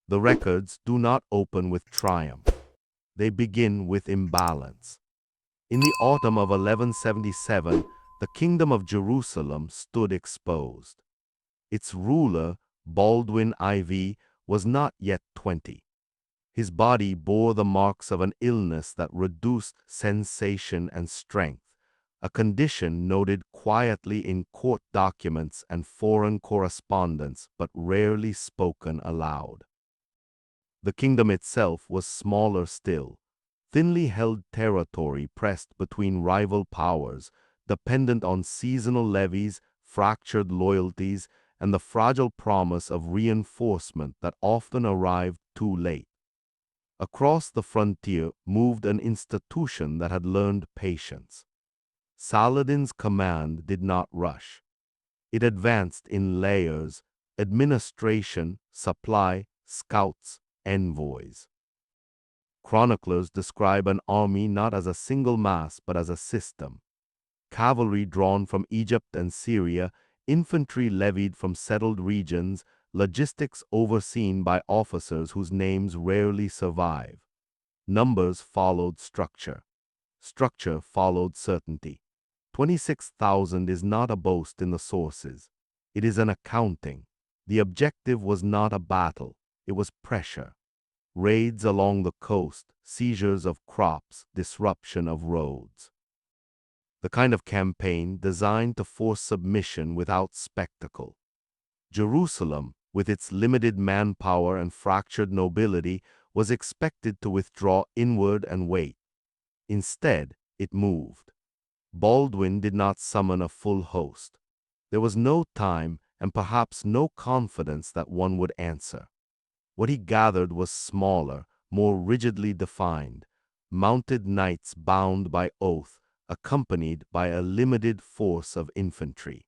The records do not open with triumph. They begin with imbalance. In the autumn of 1177, the kingdom of Jerusalem stood exposed. Its ruler, Baldwin IV, was not yet 20. His body bore the marks of an illness that reduced sensation and strength, a condition noted quietly in court documents and foreign correspondence but rarely spoken aloud. The kingdom itself was smaller still, thinly held territory pressed between rival powers, dependent on seasonal levies, fractured loyalties, and the fragile promise of reinforcement that often arrived too late. Across the frontier moved an institution that had learned patience. Saladin's command did not rush. It advanced in layers: administration, supply, scouts, envoys. Chroniclers describe an army not as a single mass but as a system. Cavalry drawn from Egypt and Syria, infantry levied from settled regions, logistics overseen by officers whose names rarely survive. Numbers followed structure. Structure followed certainty. 26,000 is not a boast in the sources. It is an accounting. The objective was not a battle. It was pressure. Raids along the coast, seizures of crops, disruption of roads. The kind of campaign designed to force submission without spectacle. Jerusalem, with its limited manpower and fractured nobility, was expected to withdraw inward and wait. Instead, it moved. Baldwin did not summon a full host. There was no time and perhaps no confidence that one would answer. What he gathered was smaller, more rigidly defined, mounted knights bound by oath, accompanied by a limited force of infantry.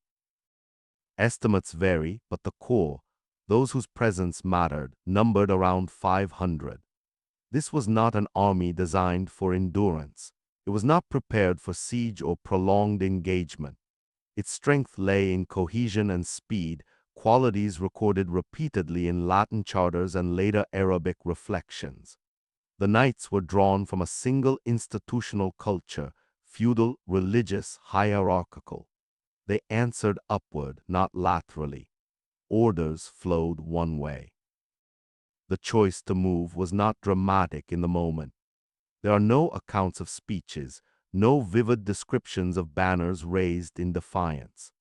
Estimates vary, but the core, those whose presence mattered, numbered around 500. This was not an army designed for endurance. It was not prepared for siege or prolonged engagement. Its strength lay in cohesion and speed, qualities recorded repeatedly in Latin charters and later Arabic reflections. The knights were drawn from a single institutional culture, feudal, religious, hierarchical. They answered upward, not laterally. Orders flowed one way. The choice to move was not dramatic in the moment. There are no accounts of speeches, no vivid descriptions of banners raised in defiance.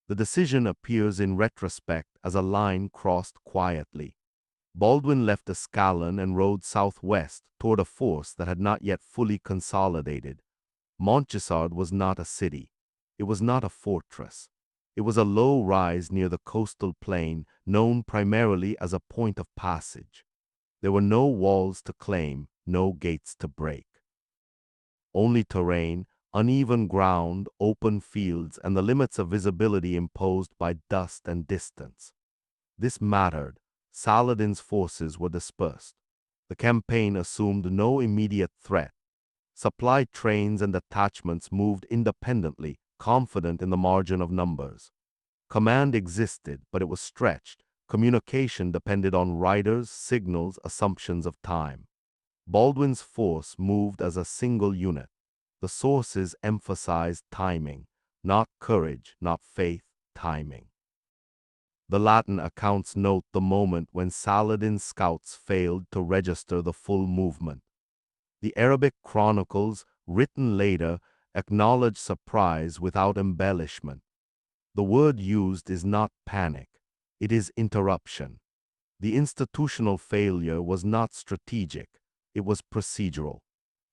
The decision appears in retrospect as a line crossed quietly. Baldwin left Ascalon and rode southwest toward a force that had not yet fully consolidated. Montgisard was not a city. It was not a fortress. It was a low rise near the coastal plain, known primarily as a point of passage. There were no walls to claim, no gates to break. Only terrain, uneven ground, open fields, and the limits of visibility imposed by dust and distance. This mattered. Saladin's forces were dispersed. The campaign assumed no immediate threat. Supply trains and detachments moved independently, confident in the margin of numbers. Command existed, but it was stretched. Communication depended on riders, signals, assumptions of time. Baldwin's force moved as a single unit. The sources emphasized timing, not courage, not faith, timing. The Latin accounts note the moment when Saladin's scouts failed to register the full movement. The Arabic chronicles, written later, acknowledge surprise without embellishment. The word used is not panic, it is interruption. The institutional failure was not strategic, it was procedural.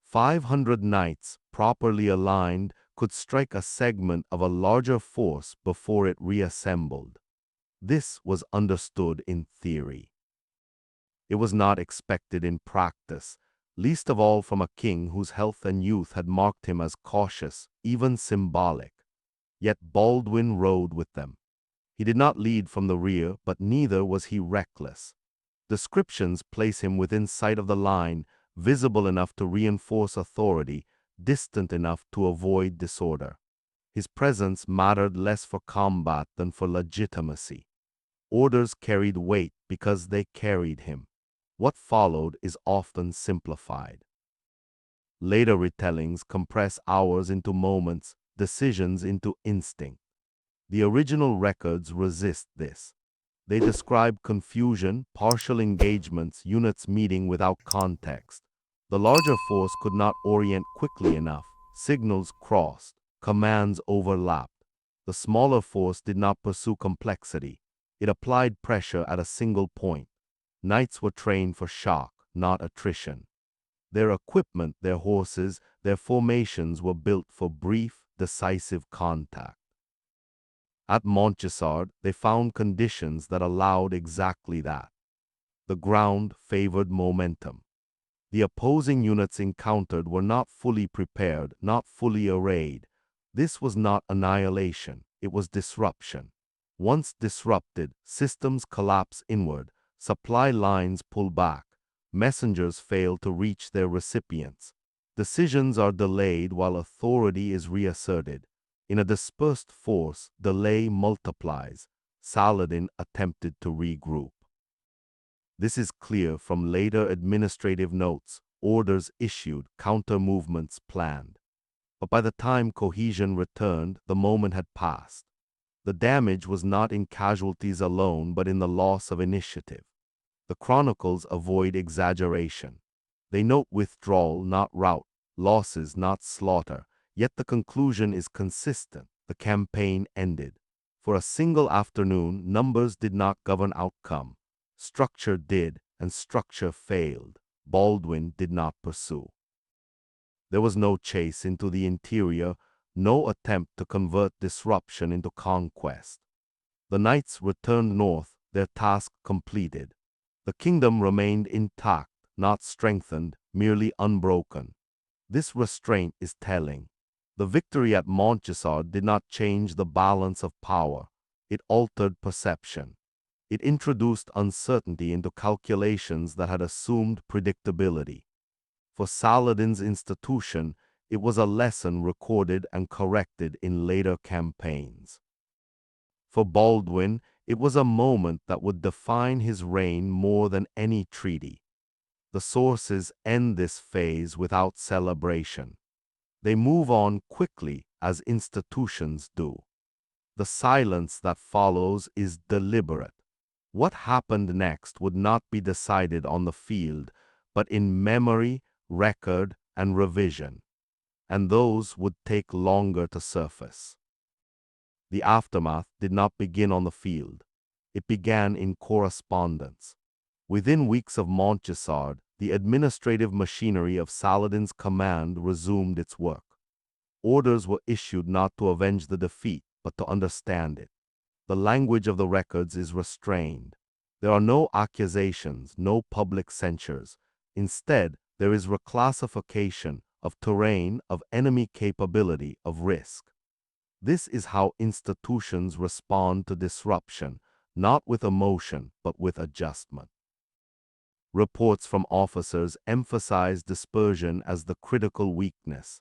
500 knights, properly aligned, could strike a segment of a larger force before it reassembled. This was understood in theory. It was not expected in practice, least of all from a king whose health and youth had marked him as cautious, even symbolic. Yet Baldwin rode with them. He did not lead from the rear, but neither was he reckless. Descriptions place him within sight of the line, visible enough to reinforce authority, distant enough to avoid disorder. His presence mattered less for combat than for legitimacy. Orders carried weight because they carried him. What followed is often simplified. Later retellings compress hours into moments, decisions into instinct. The original records resist this. They describe confusion, partial engagements, units meeting without context. The larger force could not orient quickly enough. Signals crossed, commands overlapped. The smaller force did not pursue complexity. It applied pressure at a single point. Knights were trained for shock, not attrition. Their equipment, their horses, their formations were built for brief, decisive contact. At Montgisard, they found conditions that allowed exactly that. The ground favored momentum. The opposing units encountered were not fully prepared, not fully arrayed. This was not annihilation, it was disruption. Once disrupted, systems collapse inward, supply lines pull back, messengers fail to reach their recipients. Decisions are delayed while authority is reasserted. In a dispersed force, delay multiplies. Saladin attempted to regroup. This is clear from later administrative notes, orders issued, counter-movements planned. But by the time cohesion returned, the moment had passed. The damage was not in casualties alone, but in the loss of initiative. The chronicles avoid exaggeration. They note withdrawal, not rout, losses, not slaughter. Yet the conclusion is consistent. The campaign ended. For a single afternoon, numbers did not govern outcome. Structure did, and structure failed. Baldwin did not pursue. There was no chase into the interior, no attempt to convert disruption into conquest. The knights returned north, their task completed. The kingdom remained intact, not strengthened, merely unbroken. This restraint is telling. The victory at Montgisard did not change the balance of power. It altered perception. It introduced uncertainty into calculations that had assumed predictability. For Saladin's institution, it was a lesson recorded and corrected in later campaigns. For Baldwin, it was a moment that would define his reign more than any treaty. The sources end this phase without celebration. They move on quickly as institutions do. The silence that follows is deliberate. What happened next would not be decided on the field, but in memory, record, and revision. And those would take longer to surface. The aftermath did not begin on the field. It began in correspondence. Within weeks of Montgisard, the administrative machinery of Saladin's command resumed its work. Orders were issued not to avenge the defeat, but to understand it. The language of the records is restrained. There are no accusations, no public censures. Instead, there is reclassification of terrain, of enemy capability, of risk. This is how institutions respond to disruption, not with emotion, but with adjustment. Reports from officers emphasize dispersion as the critical weakness.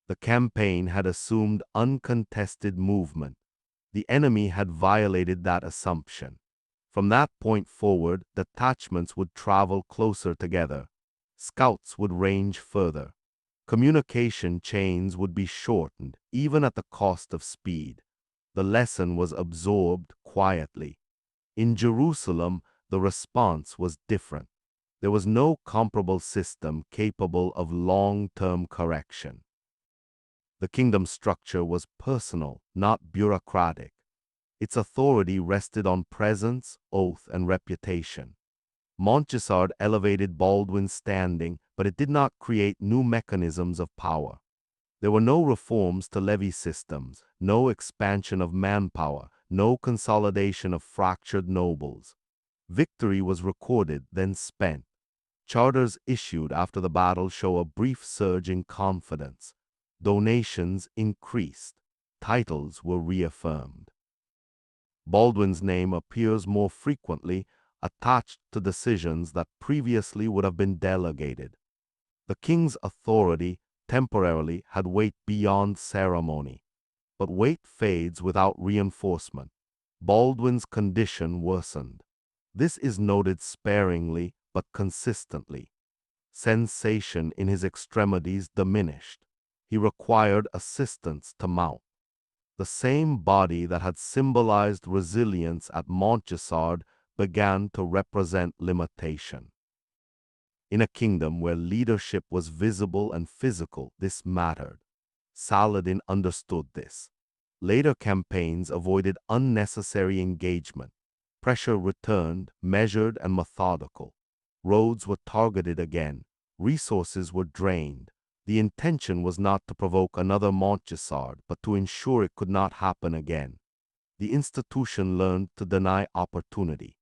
The campaign had assumed uncontested movement. The enemy had violated that assumption. From that point forward, detachments would travel closer together. Scouts would range further. Communication chains would be shortened, even at the cost of speed. The lesson was absorbed quietly. In Jerusalem, the response was different. There was no comparable system capable of long-term correction. The kingdom's structure was personal, not bureaucratic. Its authority rested on presence, oath, and reputation. Montgisard elevated Baldwin's standing, but it did not create new mechanisms of power. There were no reforms to levy systems, no expansion of manpower, no consolidation of fractured nobles. Victory was recorded, then spent. Charters issued after the battle show a brief surge in confidence. Donations increased. Titles were reaffirmed. Baldwin's name appears more frequently, attached to decisions that previously would have been delegated. The king's authority temporarily had weight beyond ceremony. But weight fades without reinforcement. Baldwin's condition worsened. This is noted sparingly, but consistently. Sensation in his extremities diminished. He required assistance to mount. The same body that had symbolized resilience at Montgisard began to represent limitation. In a kingdom where leadership was visible and physical, this mattered. Saladin understood this. Later campaigns avoided unnecessary engagement. Pressure returned, measured and methodical. Roads were targeted again. Resources were drained. The intention was not to provoke another Montgisard, but to ensure it could not happen again. The institution learned to deny opportunity.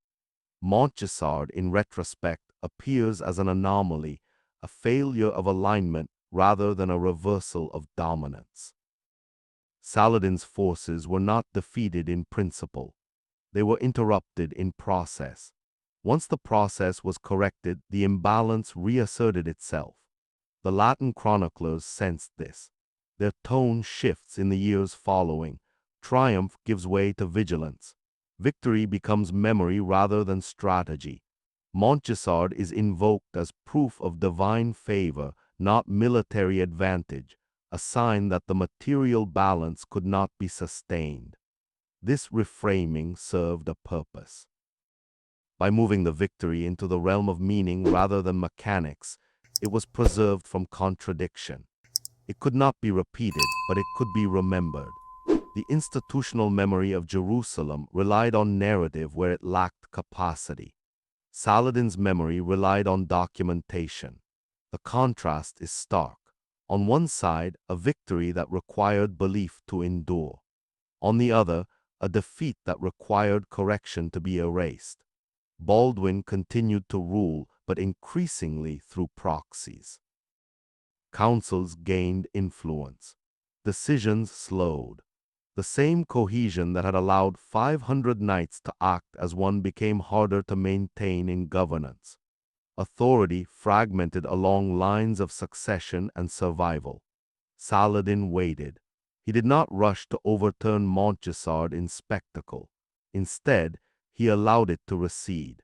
Montgisard, in retrospect, appears as an anomaly, a failure of alignment rather than a reversal of dominance. Saladin's forces were not defeated in principle. They were interrupted in process. Once the process was corrected, the imbalance reasserted itself. The Latin chroniclers sensed this. Their tone shifts in the years following. Triumph gives way to vigilance. Victory becomes memory rather than strategy. Montgisard is invoked as proof of divine favor, not military advantage, a sign that the material balance could not be sustained. This reframing served a purpose. By moving the victory into the realm of meaning rather than mechanics, it was preserved from contradiction. It could not be repeated, but it could be remembered. The institutional memory of Jerusalem relied on narrative where it lacked capacity. Saladin's memory relied on documentation. The contrast is stark. On one side, a victory that required belief to endure. On the other, a defeat that required correction to be erased. Baldwin continued to rule, but increasingly through proxies. Councils gained influence. Decisions slowed. The same cohesion that had allowed 500 knights to act as one became harder to maintain in governance. Authority fragmented along lines of succession and survival. Saladin waited. He did not rush to overturn Montgisard in spectacle. Instead, he allowed it to recede.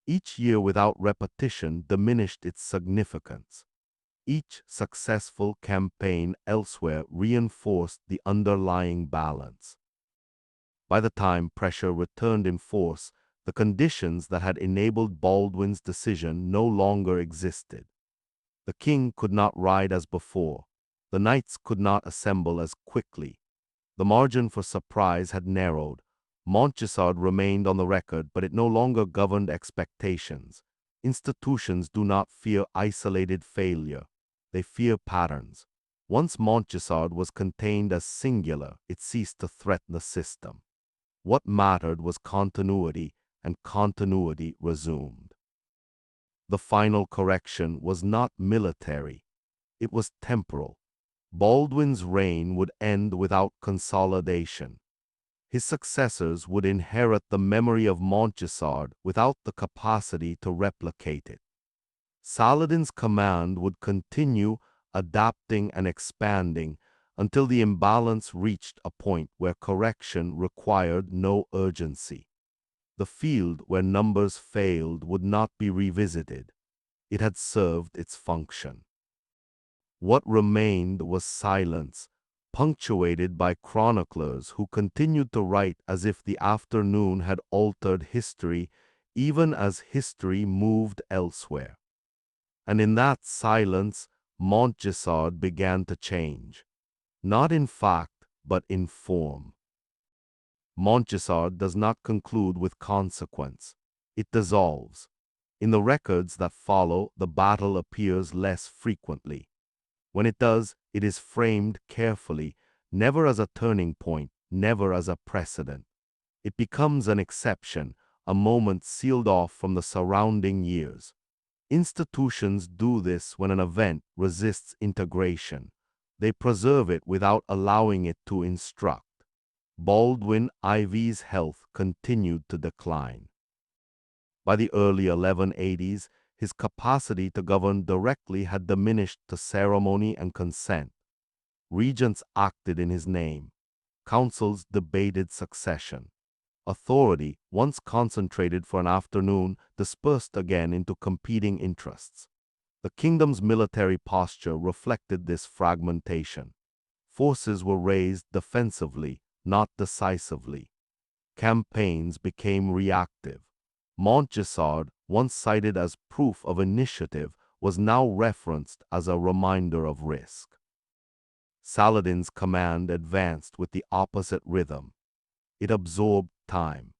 Each year without repetition diminished its significance. Each successful campaign elsewhere reinforced the underlying balance. By the time pressure returned in force, the conditions that had enabled Baldwin's decision no longer existed. The king could not ride as before. The knights could not assemble as quickly. The margin for surprise had narrowed. Montgisard remained on the record, but it no longer governed expectations. Institutions do not fear isolated failure. They fear patterns. Once Montgisard was contained as singular, it ceased to threaten the system. What mattered was continuity, and continuity resumed. The final correction was not military. It was temporal. Baldwin's reign would end without consolidation. His successors would inherit the memory of Montgisard without the capacity to replicate it. Saladin's command would continue adapting and expanding until the imbalance reached a point where correction required no urgency. The field where numbers failed would not be revisited. It had served its function. What remained was silence, punctuated by chroniclers who continued to write as if the afternoon had altered history, even as history moved elsewhere. And in that silence, Montgisard began to change, not in fact, but in form. Montgisard does not conclude with consequence. It dissolves. In the records that follow, the battle appears less frequently. When it does, it is framed carefully, never as a turning point, never as a precedent. It becomes an exception, a moment sealed off from the surrounding years. Institutions do this when an event resists integration. They preserve it without allowing it to instruct. Baldwin IV's health continued to decline. By the early 1180s, his capacity to govern directly had diminished to ceremony and consent. Regents acted in his name. Councils debated succession. Authority, once concentrated for an afternoon, dispersed again into competing interests. The kingdom's military posture reflected this fragmentation. Forces were raised defensively, not decisively. Campaigns became reactive. Montgisard, once cited as proof of initiative, was now referenced as a reminder of risk. Saladin's command advanced with the opposite rhythm. It absorbed time.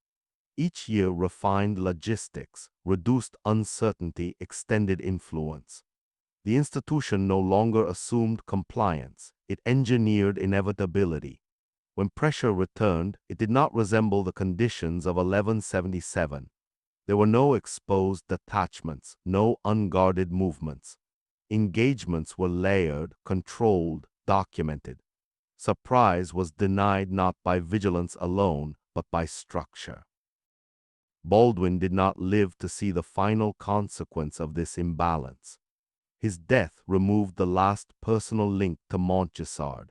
Each year refined logistics, reduced uncertainty, extended influence. The institution no longer assumed compliance, it engineered inevitability. When pressure returned, it did not resemble the conditions of 1177. There were no exposed detachments, no unguarded movements. Engagements were layered, controlled, documented. Surprise was denied not by vigilance alone, but by structure. Baldwin did not live to see the final consequence of this imbalance. His death removed the last personal link to Montgisard.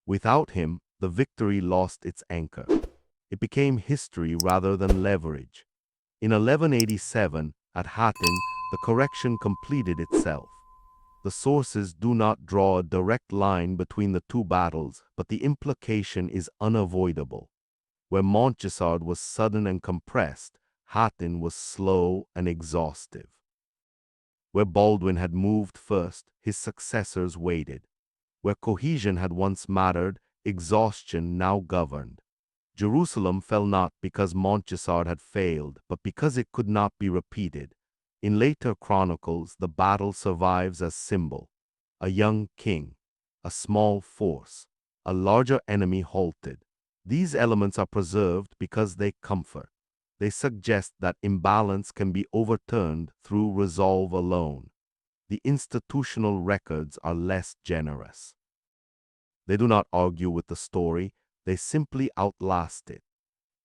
Without him, the victory lost its anchor. It became history rather than leverage. In 1187, at Hattin, the correction completed itself. The sources do not draw a direct line between the two battles, but the implication is unavoidable. Where Montgisard was sudden and compressed, Hattin was slow and exhaustive. Where Baldwin had moved first, his successors waited. Where cohesion had once mattered, exhaustion now governed. Jerusalem fell not because Montgisard had failed, but because it could not be repeated. In later chronicles, the battle survives as symbol. A young king, a small force, a larger enemy halted. These elements are preserved because they comfort. They suggest that imbalance can be overturned through resolve alone. The institutional records are less generous. They do not argue with the story, they simply outlast it.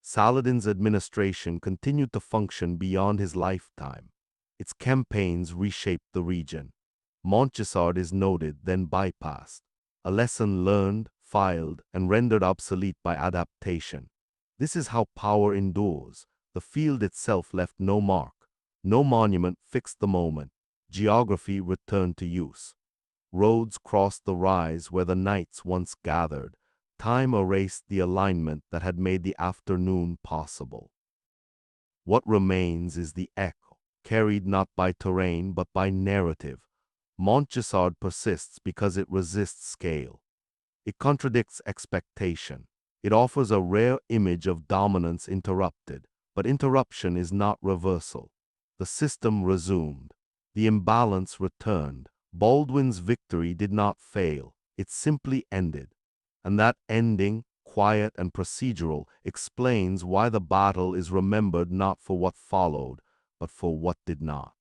Saladin's administration continued to function beyond his lifetime. Its campaigns reshaped the region. Montgisard is noted, then bypassed. A lesson learned, filed, and rendered obsolete by adaptation. This is how power endures. The field itself left no mark. No monument fixed the moment. Geography returned to use. Roads crossed the rise where the knights once gathered. Time erased the alignment that had made the afternoon possible. What remains is the echo, carried not by terrain but by narrative. Montgisard persists because it resists scale. It contradicts expectation. It offers a rare image of dominance interrupted, but interruption is not reversal. The system resumed. The imbalance returned. Baldwin's victory did not fail, it simply ended. And that ending, quiet and procedural, explains why the battle is remembered not for what followed, but for what did not.